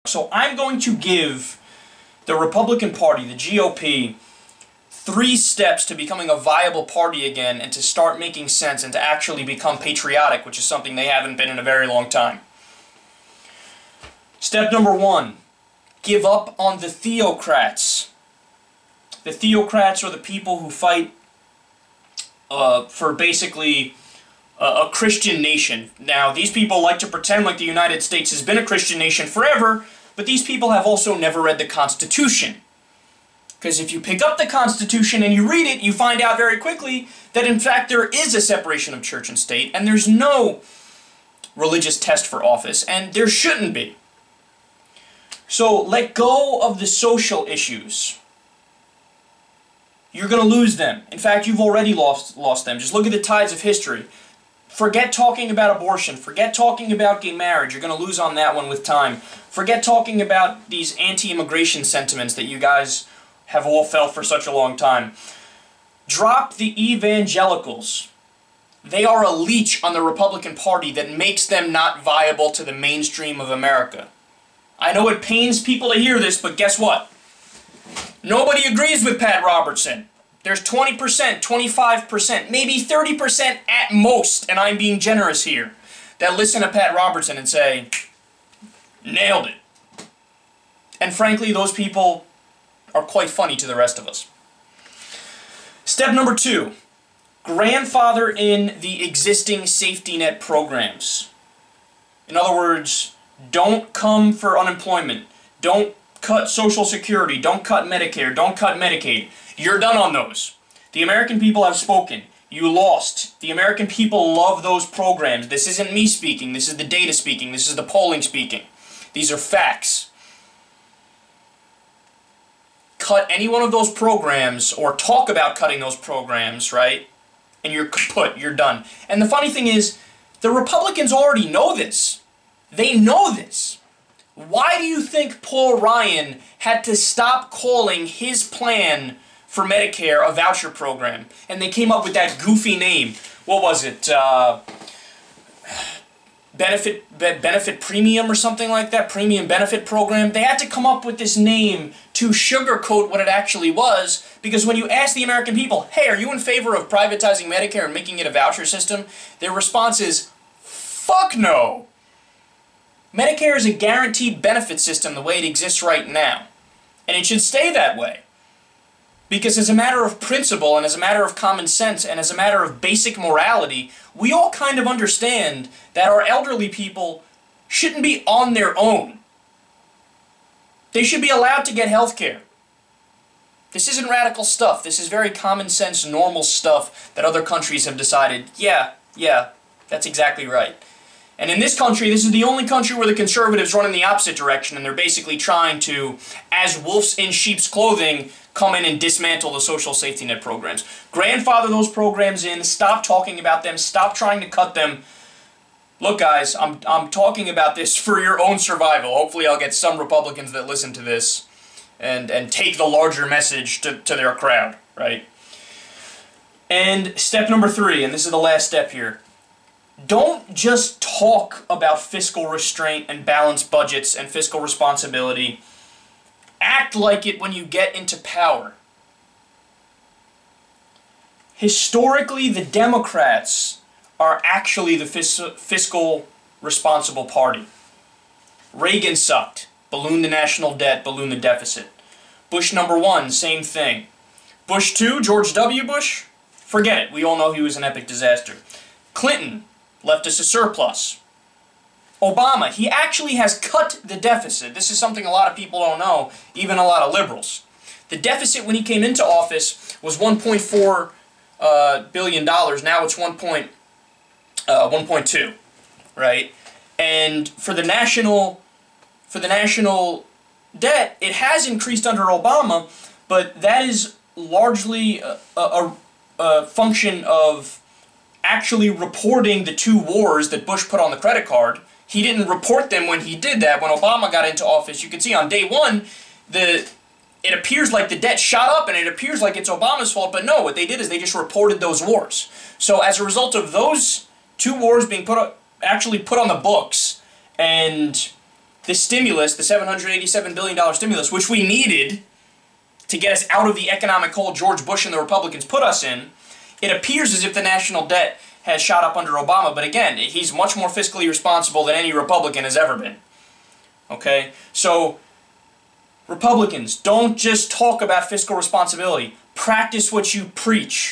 So I'm going to give the Republican Party, the GOP, 3 steps to becoming a viable party again and to start making sense and to actually become patriotic, which is something they haven't been in a very long time. Step number 1, give up on the theocrats. The theocrats are the people who fight for basically a Christian nation. Now, these people like to pretend like the United States has been a Christian nation forever, but these people have also never read the Constitution. Because if you pick up the Constitution and you read it, you find out very quickly that in fact there is a separation of church and state, and there's no religious test for office, and there shouldn't be. So let go of the social issues. You're going to lose them. In fact, you've already lost them. Just look at the tides of history. Forget talking about abortion. Forget talking about gay marriage. You're going to lose on that one with time. Forget talking about these anti-immigration sentiments that you guys have all felt for such a long time. Drop the evangelicals. They are a leech on the Republican Party that makes them not viable to the mainstream of America. I know it pains people to hear this, but guess what? Nobody agrees with Pat Robertson. There's 20%, 25%, maybe 30% at most, and I'm being generous here, that listen to Pat Robertson and say, nailed it. And frankly, those people are quite funny to the rest of us. Step number 2, grandfather in the existing safety net programs. In other words, don't come for unemployment. Don't cut Social Security. Don't cut Medicare. Don't cut Medicaid. You're done on those. The American people have spoken. You lost. The American people love those programs. This isn't me speaking. This is the data speaking. This is the polling speaking. These are facts. Cut any one of those programs or talk about cutting those programs, right? And you're kaput. You're done. And the funny thing is, the Republicans already know this. They know this. Why do you think Paul Ryan had to stop calling his plan for Medicare a voucher program? And they came up with that goofy name. What was it? Benefit Premium or something like that? Premium Benefit Program? They had to come up with this name to sugarcoat what it actually was, because when you ask the American people, hey, are you in favor of privatizing Medicare and making it a voucher system? Their response is, fuck no! Medicare is a guaranteed benefit system the way it exists right now. And it should stay that way. Because as a matter of principle, and as a matter of common sense, and as a matter of basic morality, we all kind of understand that our elderly people shouldn't be on their own. They should be allowed to get health care. This isn't radical stuff. This is very common sense, normal stuff that other countries have decided, yeah, that's exactly right. And in this country, this is the only country where the conservatives run in the opposite direction, and they're basically trying to, as wolves in sheep's clothing, come in and dismantle the social safety net programs. Grandfather those programs in, stop talking about them, stop trying to cut them. Look guys, I'm talking about this for your own survival. Hopefully I'll get some Republicans that listen to this and take the larger message to their crowd, right? And step number 3, and this is the last step here. Don't just talk about fiscal restraint and balanced budgets and fiscal responsibility. Act like it when you get into power. Historically, the Democrats are actually the fiscal responsible party. Reagan sucked. Ballooned the national debt, ballooned the deficit. Bush #1, same thing. Bush 2, George W. Bush, forget it. We all know he was an epic disaster. Clinton left us a surplus. Obama, he actually has cut the deficit. This is something a lot of people don't know, even a lot of liberals. The deficit when he came into office was $1.4 billion. Now it's 1.2, right? And for the national debt, it has increased under Obama, but that is largely a function of actually reporting the 2 wars that Bush put on the credit card. He didn't report them when he did that. When Obama got into office, you can see on day 1, it appears like the debt shot up and it appears like it's Obama's fault, but no, what they did is they just reported those wars. So as a result of those 2 wars being actually put on the books, and the stimulus, the $787 billion stimulus, which we needed to get us out of the economic hole George Bush and the Republicans put us in, it appears as if the national debt has shot up under Obama. But again, he's much more fiscally responsible than any Republican has ever been. Okay? So, Republicans, don't just talk about fiscal responsibility. Practice what you preach.